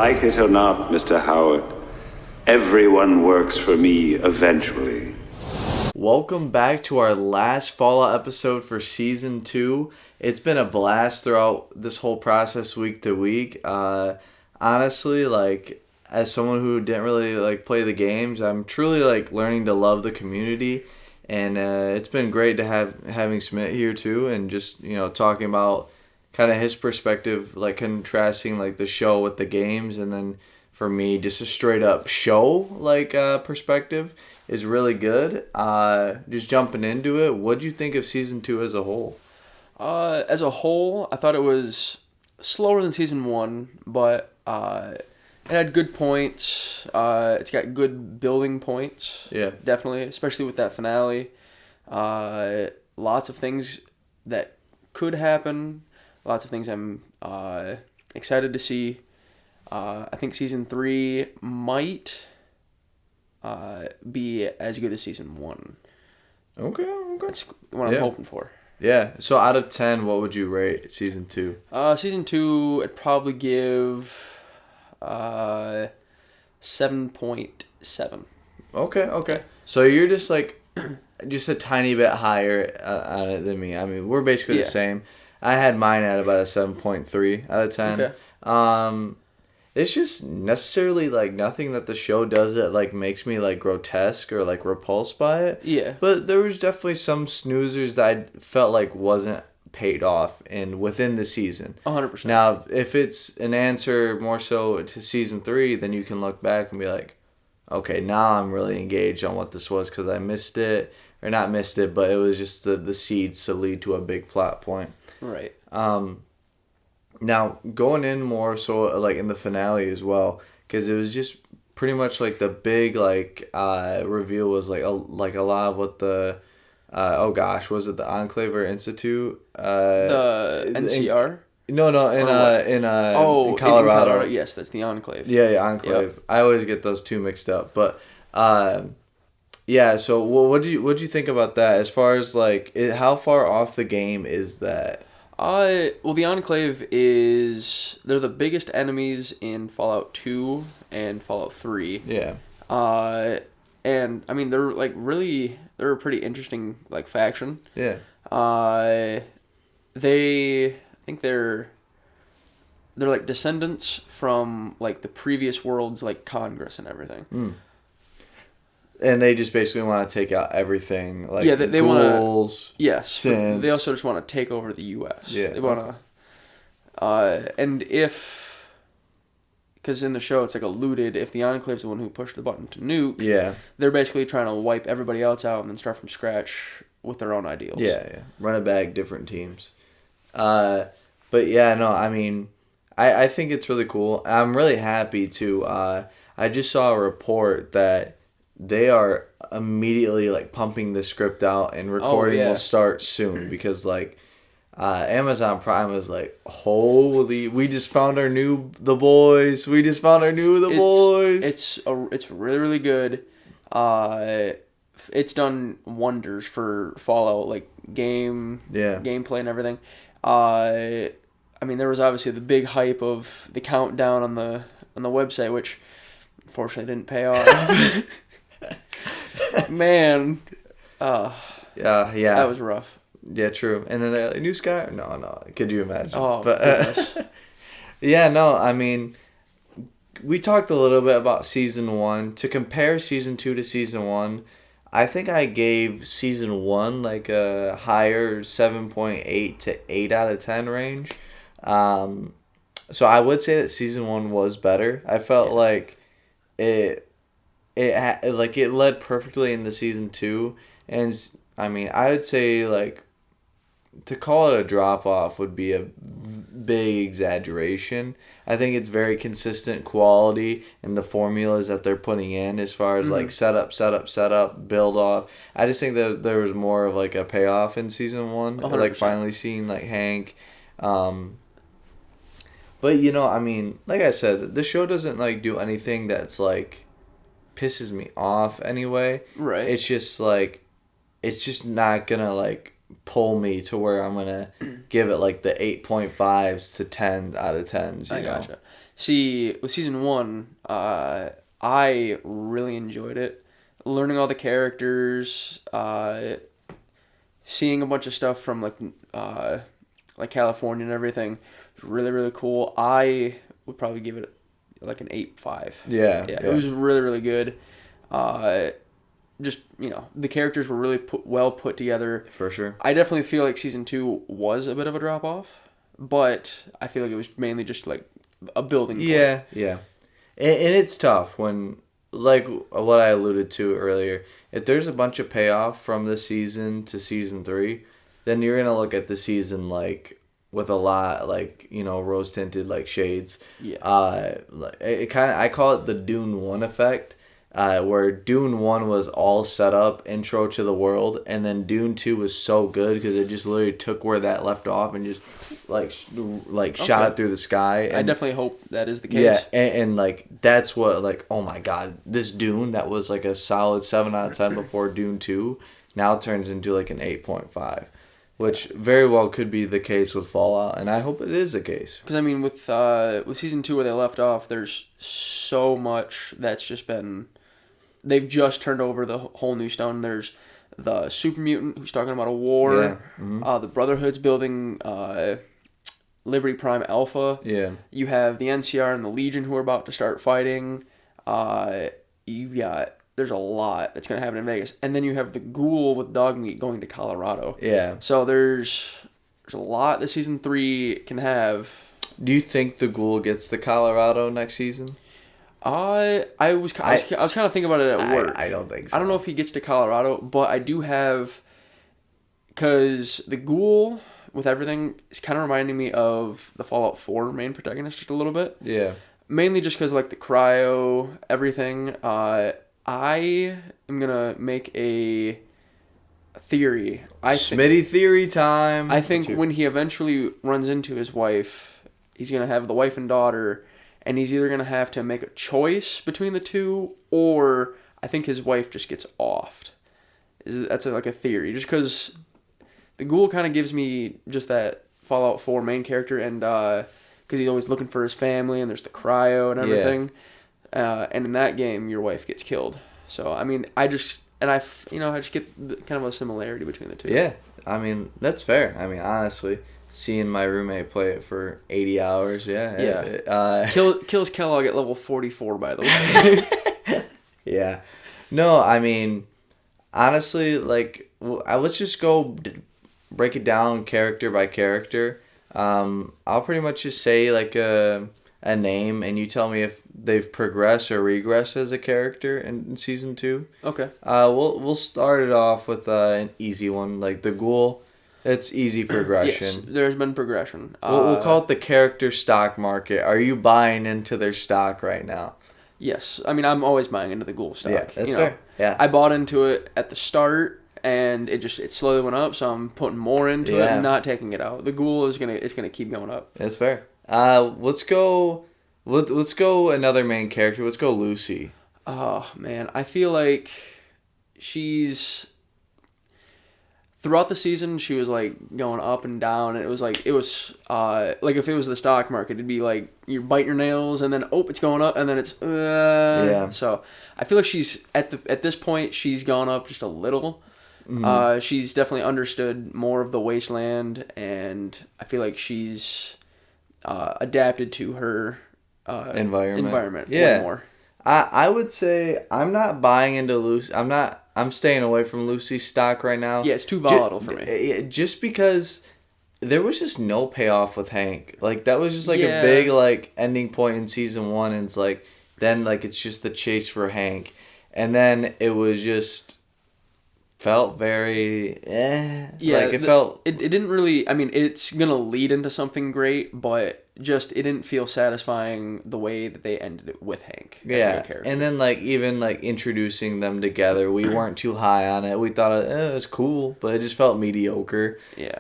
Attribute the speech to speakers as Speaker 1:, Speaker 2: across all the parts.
Speaker 1: Like it or not, Mr. Howard, everyone works for me eventually.
Speaker 2: Welcome back to our last Fallout episode for Season 2. It's been a blast throughout this whole process week to week. Honestly, as someone who didn't really, play the games, I'm truly, learning to love the community. And it's been great to having Smith here, too, and just, talking about kind of his perspective, contrasting, the show with the games. And then for me, just a straight-up show, perspective is really good. Just jumping into it, what do you think of Season 2 as a whole?
Speaker 3: As a whole, I thought it was slower than Season 1, but it had good points. It's got good building points.
Speaker 2: Yeah.
Speaker 3: Definitely, especially with that finale. Lots of things that could happen. Lots of things I'm excited to see. I think Season 3 might be as good as Season 1.
Speaker 2: Okay.
Speaker 3: That's what I'm hoping for.
Speaker 2: Yeah. So out of 10, what would you rate Season 2?
Speaker 3: Season 2, I'd probably give 7.7.
Speaker 2: Okay. So you're just just a tiny bit higher than me. I mean, we're basically the same. I had mine at about a 7.3 out of 10.
Speaker 3: Okay.
Speaker 2: It's just necessarily nothing that the show does that makes me grotesque or repulsed by it.
Speaker 3: Yeah.
Speaker 2: But there was definitely some snoozers that I felt wasn't paid off within the season.
Speaker 3: 100%.
Speaker 2: Now, if it's an answer more so to Season 3, then you can look back and be like, okay, now I'm really engaged on what this was because I missed it. Or not missed it, but it was just the seeds to lead to a big plot point.
Speaker 3: Right.
Speaker 2: Now, going in more so in the finale as well, because it was just pretty much the big reveal was a lot of what the was it the Enclave or Institute?
Speaker 3: The NCR?
Speaker 2: In Colorado.
Speaker 3: Yes, that's the Enclave.
Speaker 2: Yeah, Enclave. Yep. I always get those two mixed up, but yeah. So what do you think about that? As far as how far off the game is that?
Speaker 3: Well, the Enclave they're the biggest enemies in Fallout 2 and Fallout 3.
Speaker 2: Yeah.
Speaker 3: And I mean they're they're a pretty interesting faction.
Speaker 2: Yeah.
Speaker 3: I think they're descendants from the previous world's Congress and everything.
Speaker 2: Mm. And they just basically want to take out everything,
Speaker 3: they
Speaker 2: ghouls,
Speaker 3: want to. Yes,
Speaker 2: synths.
Speaker 3: They also just want to take over the U.S.
Speaker 2: Yeah,
Speaker 3: they want to. And because in the show it's alluded, if the Enclave's the one who pushed the button to nuke, they're basically trying to wipe everybody else out and then start from scratch with their own ideals.
Speaker 2: Yeah. Run it back, different teams. But yeah, no, I mean, I think it's really cool. I'm really happy to. I just saw a report that they are immediately pumping the script out and recording will start soon because Amazon Prime is holy, we just found our new The Boys. It's
Speaker 3: really, really good. It's done wonders for Fallout gameplay and everything. I mean, there was obviously the big hype of the countdown on the website, which unfortunately didn't pay off. Man,
Speaker 2: yeah,
Speaker 3: that was rough.
Speaker 2: Yeah, true. And then they're like, new Sky? No, could you imagine?
Speaker 3: Oh,
Speaker 2: goodness. Yeah, no, I mean, we talked a little bit about Season 1. To compare Season 2 to Season 1, I think I gave Season 1 a higher 7.8 to 8 out of 10 range. So I would say that Season 1 was better. I felt it led perfectly into Season 2, and I mean, I would say to call it a drop off would be a big exaggeration. I think it's very consistent quality in the formulas that they're putting in as far as setup, build off. I just think that there was more of a payoff in Season 1,
Speaker 3: 100%.
Speaker 2: Finally seeing Hank. But I mean, like I said, the show doesn't do anything that's pisses me off anyway.
Speaker 3: Right.
Speaker 2: It's just it's just not gonna pull me to where I'm gonna give it like the 8.5s to 10 out of 10s.
Speaker 3: I gotcha. See, with season 1, I really enjoyed it. Learning all the characters, seeing a bunch of stuff from like California and everything, was really, really cool. I would probably give it like an 8.5.
Speaker 2: Yeah.
Speaker 3: It was really, really good. Just, the characters were really well put together.
Speaker 2: For sure.
Speaker 3: I definitely feel like season 2 was a bit of a drop off, but I feel like it was mainly just like a building point.
Speaker 2: Yeah. And it's tough when, like what I alluded to earlier, if there's a bunch of payoff from this season to season 3, then you're going to look at the season like with a lot, like, rose tinted like shades.
Speaker 3: Yeah.
Speaker 2: I call it the Dune 1 effect. Where Dune 1 was all set up, intro to the world, and then Dune 2 was so good because it just literally took where that left off and just shot it through the sky. And,
Speaker 3: I definitely hope that is the case.
Speaker 2: Yeah, and like that's what, like, oh my god, this Dune that was like a solid 7 out of 10 before Dune 2 now turns into like an 8.5. Which very well could be the case with Fallout, and I hope it is the case.
Speaker 3: Because, I mean, with season 2 where they left off, there's so much that's just been... They've just turned over the whole new stone. There's the super mutant who's talking about a war.
Speaker 2: Yeah. Mm-hmm.
Speaker 3: The Brotherhood's building Liberty Prime Alpha.
Speaker 2: Yeah.
Speaker 3: You have the NCR and the Legion who are about to start fighting. There's a lot that's going to happen in Vegas. And then you have the Ghoul with Dogmeat going to Colorado.
Speaker 2: Yeah.
Speaker 3: So there's a lot that season 3 can have.
Speaker 2: Do you think the Ghoul gets to Colorado next season?
Speaker 3: I was kind of thinking about it at work.
Speaker 2: I don't think so.
Speaker 3: I don't know if he gets to Colorado, but I do have... Because the Ghoul, with everything, is kind of reminding me of the Fallout 4 main protagonist just a little bit.
Speaker 2: Yeah.
Speaker 3: Mainly just because, like, the cryo, everything. I am going to make a theory.
Speaker 2: Smitty theory time.
Speaker 3: I think when he eventually runs into his wife, he's going to have the wife and daughter, and he's either going to have to make a choice between the two, or I think his wife just gets offed. That's like a theory. Just because the Ghoul kind of gives me just that Fallout 4 main character, and because he's always looking for his family, and there's the cryo and everything. Yeah. And in that game, your wife gets killed. So, I mean, I just get kind of a similarity between the two.
Speaker 2: Yeah, I mean, that's fair. I mean, honestly, seeing my roommate play it for 80 hours, yeah.
Speaker 3: Kills Kellogg at level 44, by the way.
Speaker 2: Yeah. No, I mean, honestly, like, let's just go break it down character by character. I'll pretty much just say, like, a name, and you tell me if they've progressed or regressed as a character in season 2.
Speaker 3: Okay.
Speaker 2: We'll start it off with an easy one, like the Ghoul. It's easy progression.
Speaker 3: Yes, there's been progression.
Speaker 2: We'll call it the character stock market. Are you buying into their stock right now?
Speaker 3: Yes. I mean, I'm always buying into the Ghoul stock.
Speaker 2: Yeah, that's fair. Yeah.
Speaker 3: I bought into it at the start, and it slowly went up, so I'm putting more into it and not taking it out. The Ghoul is gonna keep going up.
Speaker 2: That's fair. Let's go another main character. Let's go Lucy.
Speaker 3: Oh, man. I feel like she's... Throughout the season, she was, like, going up and down, and it was like if it was the stock market, it'd be like you bite your nails, and then, it's going up, and then it's,
Speaker 2: Yeah.
Speaker 3: So, I feel like she's, at this point, she's gone up just a little. Mm-hmm. She's definitely understood more of the Wasteland, and I feel like she's adapted to her environment
Speaker 2: yeah.
Speaker 3: more.
Speaker 2: I would say I'm not buying into Lucy. I'm staying away from Lucy's stock right now.
Speaker 3: Yeah, it's too volatile for me.
Speaker 2: Just because there was just no payoff with Hank. Like, that was just like a big, like, ending point in season 1, and it's like, then, like, it's just the chase for Hank. And then it was just felt very
Speaker 3: Yeah,
Speaker 2: like it
Speaker 3: didn't really, I mean, it's gonna lead into something great, but just it didn't feel satisfying the way that they ended it with Hank as a character.
Speaker 2: And then, like, even like introducing them together, we weren't too high on it. We thought it was cool, but it just felt mediocre.
Speaker 3: Yeah.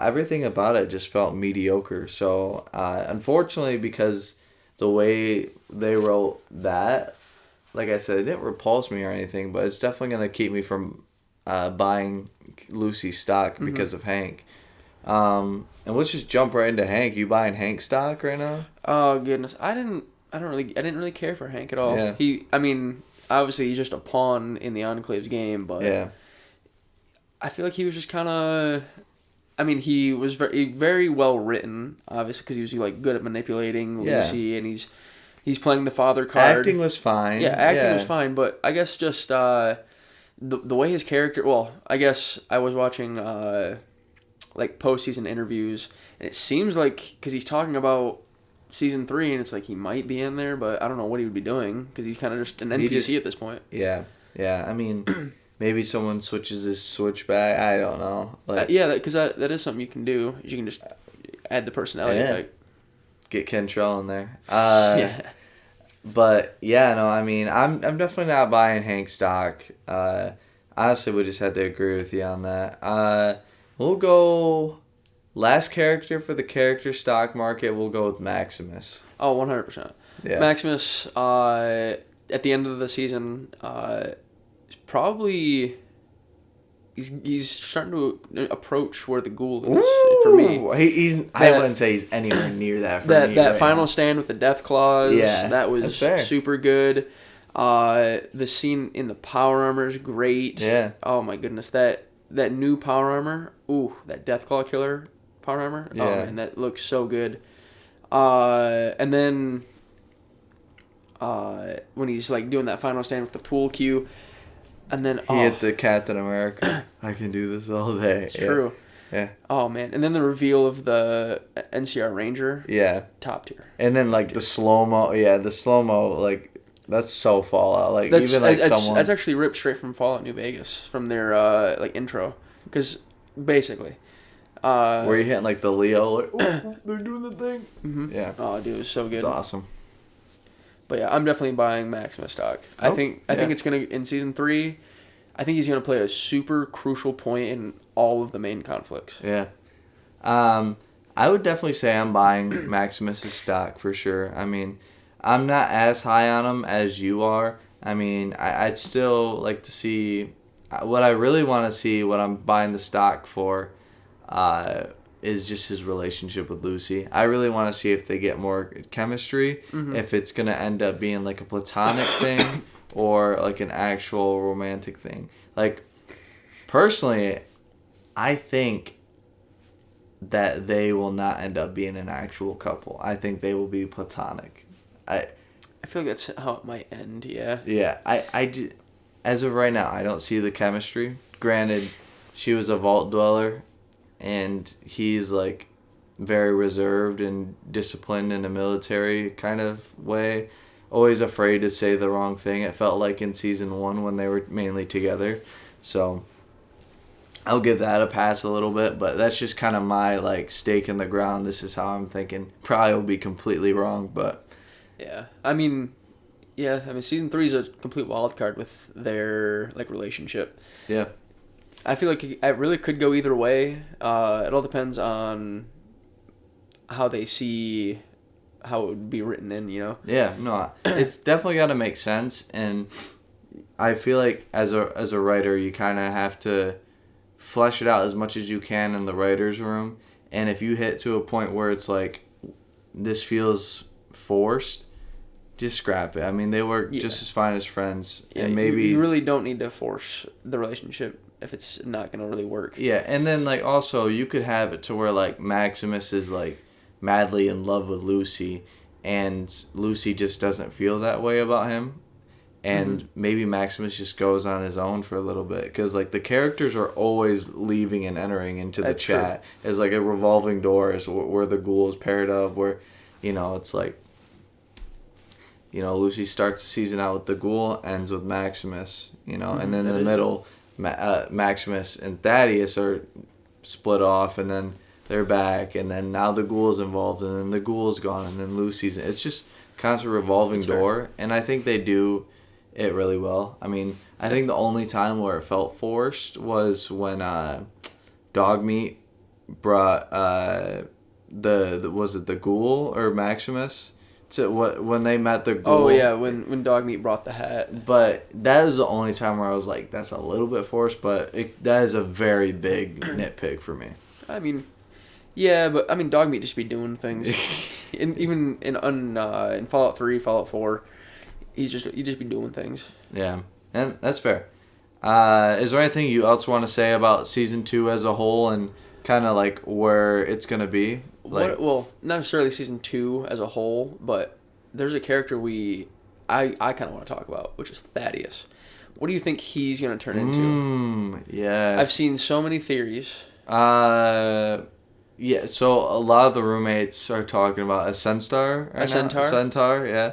Speaker 2: Everything about it just felt mediocre. So unfortunately, because the way they wrote that, like I said, it didn't repulse me or anything, but it's definitely gonna keep me from buying Lucy's stock because of Hank. And let's just jump right into Hank. You buying Hank stock right now?
Speaker 3: Oh goodness, I didn't really care for Hank at all.
Speaker 2: Yeah.
Speaker 3: Obviously he's just a pawn in the Enclave's game, but
Speaker 2: Yeah.
Speaker 3: I feel like he was just kind of. He was very well written, obviously, because he was like good at manipulating Lucy, and he's playing the father card.
Speaker 2: Acting was fine.
Speaker 3: Yeah, acting was fine, but I guess just the way his character. Well, I guess I was watching like postseason interviews, and it seems like because he's talking about season 3, and it's like he might be in there, but I don't know what he would be doing because he's kind of just an NPC at this point.
Speaker 2: Yeah. I mean. Maybe someone switches his switch back. I don't know.
Speaker 3: Because that is something you can do. You can just add the personality back.
Speaker 2: Get Kentrell in there.
Speaker 3: Yeah.
Speaker 2: But yeah, no. I mean, I'm definitely not buying Hank stock. Honestly, we just had to agree with you on that. We'll go last character for the character stock market. We'll go with Maximus.
Speaker 3: Oh, 100%.
Speaker 2: Yeah.
Speaker 3: Maximus. At the end of the season. Probably he's starting to approach where the ghoul is.
Speaker 2: Ooh,
Speaker 3: for me.
Speaker 2: I wouldn't say he's anywhere near that.
Speaker 3: That final stand with the death claws.
Speaker 2: Yeah,
Speaker 3: that was super good. The scene in the power armor is great.
Speaker 2: Yeah.
Speaker 3: Oh my goodness, that new power armor. Ooh, that death claw killer power armor.
Speaker 2: Yeah.
Speaker 3: Oh man, that looks so good. And then when he's like doing that final stand with the pool cue. And then
Speaker 2: he hit the Captain America. I can do this all day.
Speaker 3: It's true.
Speaker 2: Yeah.
Speaker 3: Oh man, and then the reveal of the NCR Ranger.
Speaker 2: Yeah.
Speaker 3: Top tier.
Speaker 2: And then like the slow mo. Yeah, the slow mo. Like that's so Fallout. Like
Speaker 3: that's actually ripped straight from Fallout New Vegas from their like intro, because basically.
Speaker 2: Where you hitting like the Leo. Like, oh, they're doing the thing.
Speaker 3: Mm-hmm.
Speaker 2: Yeah.
Speaker 3: Oh dude, it was so good.
Speaker 2: It's awesome.
Speaker 3: But yeah, I'm definitely buying Maximus stock. I think it's gonna in season 3. I think he's gonna play a super crucial point in all of the main conflicts.
Speaker 2: Yeah, I would definitely say I'm buying Maximus's stock for sure. I mean, I'm not as high on him as you are. I mean, I'd still like to see what I really want to see. What I'm buying the stock for, is just his relationship with Lucy. I really want to see if they get more chemistry, if it's going to end up being like a platonic thing or like an actual romantic thing. Like, personally, I think that they will not end up being an actual couple. I think they will be platonic. I
Speaker 3: feel like that's how it might end, yeah.
Speaker 2: Yeah, as of right now, I don't see the chemistry. Granted, she was a vault dweller, and he's like very reserved and disciplined in a military kind of way. Always afraid to say the wrong thing. It felt like in season 1 when they were mainly together. So I'll give that a pass a little bit, but that's just kind of my like stake in the ground. This is how I'm thinking. Probably will be completely wrong, but
Speaker 3: yeah. I mean, season 3 is a complete wild card with their like relationship.
Speaker 2: Yeah.
Speaker 3: I feel like it really could go either way. It all depends on how they see how it would be written in, you know?
Speaker 2: Yeah, no, it's definitely got to make sense, and I feel like as a writer, you kind of have to flesh it out as much as you can in the writer's room, and if you hit to a point where it's like, this feels forced, just scrap it. I mean, they work just as fine as friends, and maybe...
Speaker 3: You really don't need to force the relationship if it's not going to really work.
Speaker 2: Yeah, and then, like, also, you could have it to where, like, Maximus is, like, madly in love with Lucy, and Lucy just doesn't feel that way about him, and maybe Maximus just goes on his own for a little bit, because, like, the characters are always leaving and entering into the chat. It's like a revolving door is where the ghoul is paired up, where, you know, it's like, you know, Lucy starts the season out with the ghoul, ends with Maximus, you know, and then in the middle... Maximus and Thaddius are split off, and then they're back, and then now the ghoul's involved, and then the ghoul's gone, and then Lucy's... It's just constant revolving door, and I think they do it really well. I mean, I think the only time where it felt forced was when Dogmeat brought was it the ghoul or Maximus when they met the ghoul.
Speaker 3: Oh yeah, when Dogmeat brought the hat.
Speaker 2: But that is the only time where I was like, that's a little bit forced, but that is a very big nitpick for me.
Speaker 3: I mean, yeah, but I mean, Dogmeat just be doing things. Even in Fallout 3, Fallout 4, he just be doing things.
Speaker 2: Yeah, and that's fair. Is there anything you else want to say about season 2 as a whole and kind of like where it's gonna be? Like,
Speaker 3: Well, not necessarily season 2 as a whole, but there's a character I kind of want to talk about, which is Thaddius. What do you think he's gonna turn into?
Speaker 2: Yes.
Speaker 3: I've seen so many theories.
Speaker 2: Yeah. So a lot of the roommates are talking about a centaur.
Speaker 3: A centaur?
Speaker 2: Centaur, yeah.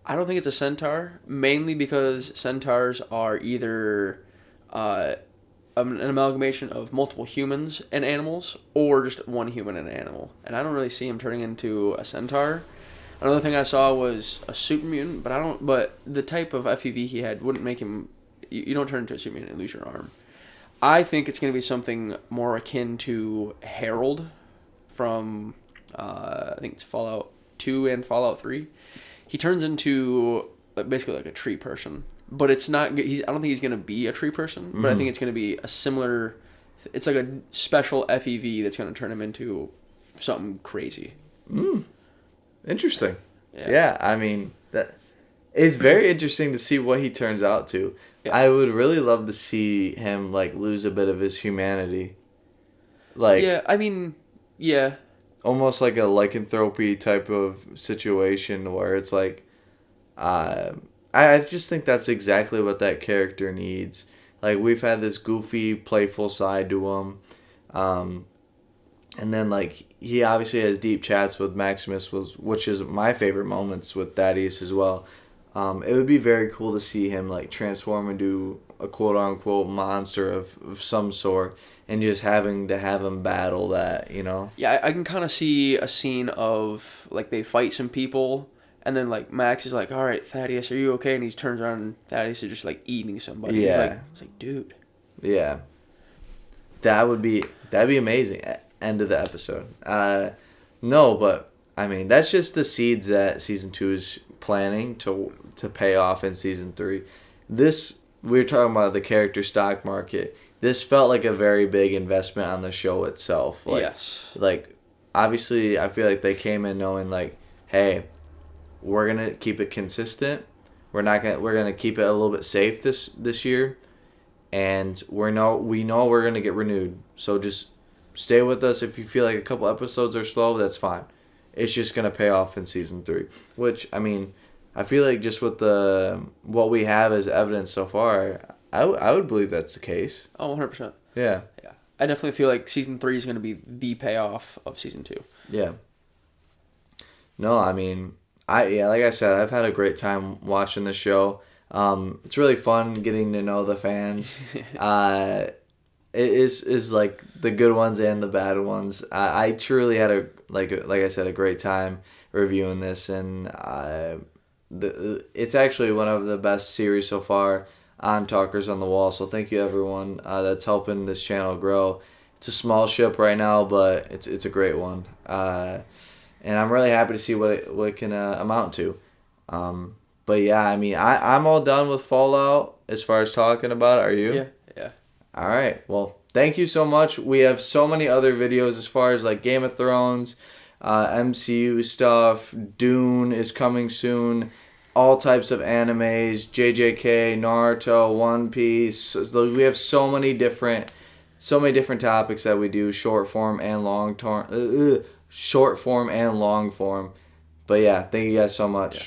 Speaker 3: I don't think it's a centaur, mainly because centaurs are either an amalgamation of multiple humans and animals, or just one human and an animal. And I don't really see him turning into a centaur. Another thing I saw was a super mutant, but the type of FEV he had wouldn't make him. You don't turn into a super mutant and lose your arm. I think it's going to be something more akin to Harold from I think it's Fallout 2 and Fallout 3. He turns into basically like a tree person, but it's not. I don't think he's going to be a tree person, but I think it's going to be a similar. It's like a special FEV that's going to turn him into something crazy.
Speaker 2: Interesting. Yeah, I mean that. It's very interesting to see what he turns out to. Yeah. I would really love to see him like lose a bit of his humanity. Like,
Speaker 3: yeah, I mean, yeah.
Speaker 2: Almost like a lycanthropy type of situation where it's like, I just think that's exactly what that character needs. Like, we've had this goofy, playful side to him. And then, like, he obviously has deep chats with Maximus, which is my favorite moments with Thaddius as well. It would be very cool to see him, like, transform into a quote-unquote monster of some sort and just having to have him battle that, you know?
Speaker 3: Yeah, I can kind of see a scene of, like, they fight some people, and then, like, Max is like, all right, Thaddius, are you okay? And he turns around and Thaddius is just, like, eating somebody.
Speaker 2: Yeah.
Speaker 3: It's like, dude.
Speaker 2: Yeah. That'd be amazing. End of the episode. No, but, I mean, that's just the seeds that Season 2 is planning to pay off in Season 3. We were talking about the character stock market. This felt like a very big investment on the show itself. Like,
Speaker 3: yes.
Speaker 2: Like, obviously, I feel like they came in knowing, like, hey, we're gonna keep it consistent. We're gonna keep it a little bit safe this year, and we know we're gonna get renewed. So just stay with us. If you feel like a couple episodes are slow, that's fine. It's just gonna pay off in Season 3. Which, I mean, I feel like just with what we have as evidence so far, I would believe that's the case.
Speaker 3: Oh, 100%.
Speaker 2: Yeah.
Speaker 3: Yeah. I definitely feel like Season 3 is going to be the payoff of Season 2.
Speaker 2: Yeah. No, I mean, like I said, I've had a great time watching the show. It's really fun getting to know the fans. It is like the good ones and the bad ones. I truly had like I said, a great time reviewing this, and it's actually one of the best series so far on Talkers on the Wall. So thank you everyone that's helping this channel grow. It's a small ship right now, but it's a great one. And I'm really happy to see what it can amount to. But yeah, I mean, I'm all done with Fallout as far as talking about it. Are you?
Speaker 3: Yeah.
Speaker 2: All right. Well, thank you so much. We have so many other videos as far as like Game of Thrones, MCU stuff. Dune is coming soon. All types of animes, JJK, Naruto, One Piece. We have so many different topics that we do, short form and long form. But yeah, thank you guys so much.
Speaker 3: Yeah.